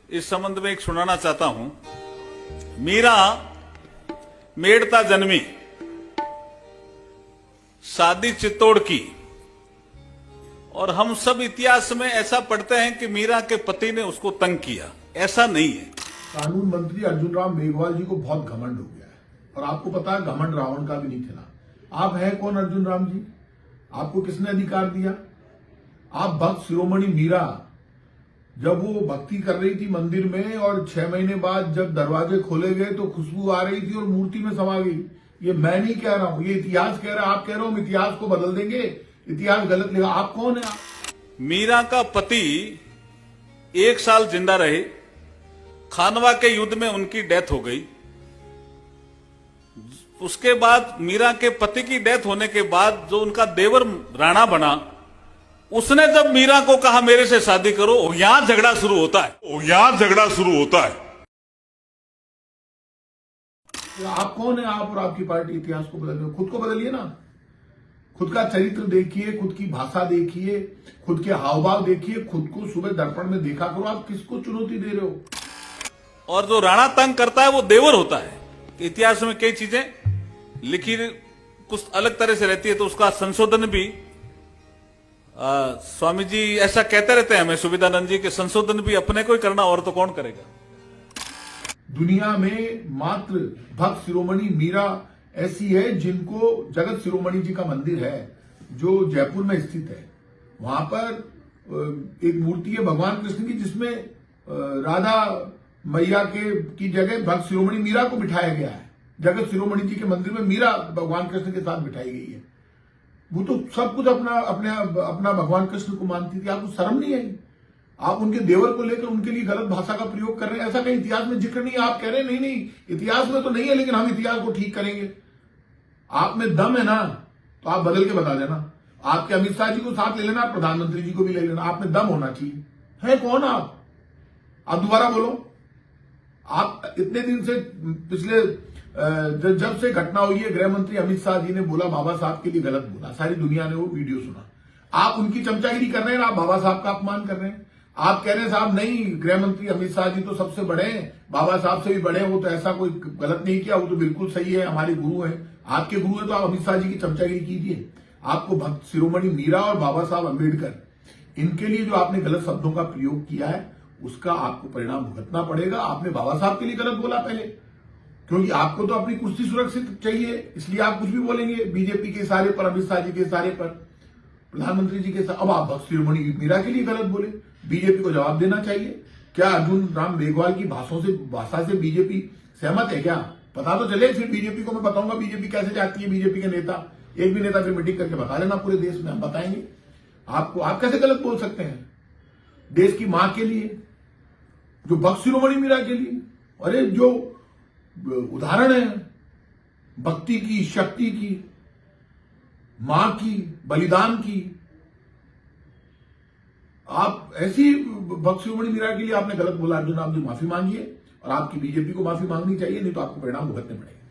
इस संबंध में एक सुनाना चाहता हूं। मीरा मेड़ता जन्मी, शादी चित्तौड़ की, और हम सब इतिहास में ऐसा पढ़ते हैं कि मीरा के पति ने उसको तंग किया। ऐसा नहीं है। कानून मंत्री अर्जुन राम मेघवाल जी को बहुत घमंड हो गया है, और आपको पता है घमंड रावण का भी नहीं चला। आप हैं कौन अर्जुन राम जी? आपको किसने अधिकार दिया? आप भक्त शिरोमणि मीरा, जब वो भक्ति कर रही थी मंदिर में और 6 महीने बाद जब दरवाजे खोले गए तो खुशबू आ रही थी और मूर्ति में समा गई। ये मैं नहीं कह रहा हूं, ये इतिहास कह रहा है। आप कह रहे हो हम इतिहास को बदल देंगे, इतिहास गलत लिखा। आप कौन है? मीरा का पति 1 साल जिंदा रहे, खानवा के युद्ध में उनकी डेथ हो गई। उसके बाद मीरा के पति की डेथ होने के बाद जो उनका देवर राणा बना, उसने जब मीरा को कहा मेरे से शादी करो, यहां झगड़ा शुरू होता है। आप कौन है? आप और आपकी पार्टी इतिहास को बदलिए। खुद को बदलिए ना। खुद का चरित्र देखिए, खुद की भाषा देखिए, खुद के हाव भाव देखिए, खुद को सुबह दर्पण में देखा करो। आप किसको चुनौती दे रहे हो? और जो राणा तंग करता है वो देवर होता है। इतिहास में कई चीजें लिखी कुछ अलग तरह से रहती है, तो उसका संशोधन भी स्वामी जी ऐसा कहते रहते हैं हमें, सुविधानंद जी के, संशोधन भी अपने को ही करना, और तो कौन करेगा। दुनिया में मात्र भक्त शिरोमणि मीरा ऐसी है जिनको जगत शिरोमणि जी का मंदिर है जो जयपुर में स्थित है। वहां पर एक मूर्ति है भगवान कृष्ण की, जिसमें राधा मैया की जगह भक्त शिरोमणि मीरा को बिठाया गया है। जगत शिरोमणि जी के मंदिर में मीरा भगवान कृष्ण के साथ बिठाई गई है। वो तो सब कुछ अपना भगवान कृष्ण को मानती थी। आपको शर्म नहीं आई? आप उनके देवर को लेकर उनके लिए गलत भाषा का प्रयोग कर रहे हैं। ऐसा कहीं इतिहास में जिक्र नहीं है। आप कह रहे हैं नहीं इतिहास में तो नहीं है, लेकिन हम इतिहास को ठीक करेंगे। आप में दम है ना, तो आप बदल के बता देना। आपके अमित शाह जी को साथ ले लेना, प्रधानमंत्री जी को भी ले लेना। आप में दम होना चाहिए। है कौन आप दोबारा बोलो। आप इतने दिन से, पिछले जब से घटना हुई है, गृह मंत्री अमित शाह जी ने बोला बाबा साहब के लिए गलत बोला, सारी दुनिया ने वो वीडियो सुना। आप उनकी चमचागिरी कर रहे हैं, आप बाबा साहब का अपमान कर रहे हैं। आप कह रहे हैं साहब नहीं, गृह मंत्री अमित शाह जी तो सबसे बड़े हैं, बाबा साहब से भी बड़े हैं, वो तो ऐसा कोई गलत नहीं किया, वो तो बिल्कुल सही है, हमारे गुरु हैं। आपके गुरु है तो आप अमित शाह जी की चमचागिरी कीजिए। आपको भक्त शिरोमणि मीरा और बाबा साहब अम्बेडकर, इनके लिए जो आपने गलत शब्दों का प्रयोग किया है, उसका आपको परिणाम भुगतना पड़ेगा। आपने बाबा साहब के लिए गलत बोला पहले, क्योंकि आपको तो अपनी कुर्सी सुरक्षित चाहिए, इसलिए आप कुछ भी बोलेंगे बीजेपी के इशारे पर, अमित शाह जी के इशारे पर, प्रधानमंत्री जी के साथ। अब आप भक्त शिरोमणि मीरा के लिए गलत बोले। बीजेपी को जवाब देना चाहिए। क्या अर्जुन राम मेघवाल की भाषा से बीजेपी सहमत है क्या? पता तो चले, फिर बीजेपी को मैं बताऊंगा बीजेपी कैसे जाती है। बीजेपी के नेता, एक भी नेता फिर मीटिंग करके बता लेना पूरे देश में, हम बताएंगे आपको। आप कैसे गलत बोल सकते हैं देश की मां के लिए, जो भक्त शिरोमणि मीरा के लिए? अरे जो उदाहरण है भक्ति की, शक्ति की, मां की, बलिदान की, आप ऐसी भक्त शिरोमणि मीरा के लिए आपने गलत बोला। अर्जुन, आप जो माफी मांगिए, और आपकी बीजेपी को माफी मांगनी चाहिए, नहीं तो आपको परिणाम भुगतने पड़ेंगे।